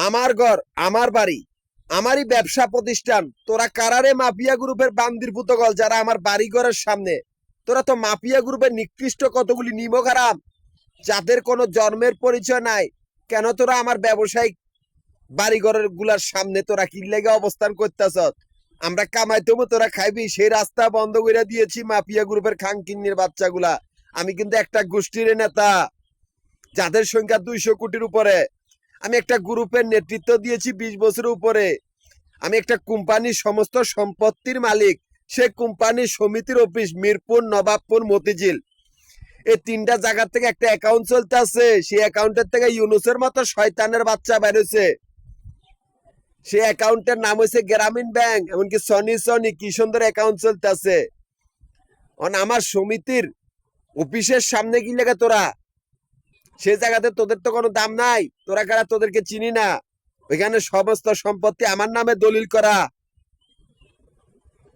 আমার ঘর, আমার বাড়ি, আমারই ব্যবসা প্রতিষ্ঠান, তোরা কারারে মাফিয়া গ্রুপের বান্দির পুতগল যারা আমার বাড়ি ঘরের সামনে? তোরা তো মাফিয়া গ্রুপের নিকৃষ্ট কতগুলি নিমখারাম, যাদের কোনো জন্মের পরিচয় নাই। কেন তোরা আমার ব্যবসায়িক বাড়িঘরের গুলার সামনে তোরা কি লেগে অবস্থান করতেছ? আমরা কামাইতেও তোরা খাইবি, সেই রাস্তা বন্ধ করে দিয়েছি মাফিয়া গ্রুপের খানকিন্নির বাচ্চাগুলা। আমি কিন্তু একটা গোষ্ঠীর নেতা, যাদের সংখ্যা 200 কোটির উপরে। আমি একটা গ্রুপের নেতৃত্ব দিয়েছি 20 বছরের উপরে। আমি একটা কোম্পানির সমস্ত সম্পত্তির মালিক। সে কোম্পানির সমিতির অফিস মিরপুর, নবাবপুর, মতিঝিল, এই তিনটা জায়গা থেকে একটা অ্যাকাউন্ট চলতে আছে। সেই অ্যাকাউন্টের থেকে ইউনুসের মতো শয়তানের বাচ্চা বেরোছে। সেই অ্যাকাউন্টের নাম হয়েছে গ্রামীণ ব্যাংক, এমনকি সনি কি সুন্দর অ্যাকাউন্ট চলতে আছে। আমার সমিতির অফিসের সামনে কি লেগে তোরা? সে জায়গাতে তোদের তো কোনো দাম নাই। তোরা কারা? তোদেরকে চিনি না। ওইখানে সমস্ত সম্পত্তি আমার নামে দলিল করা।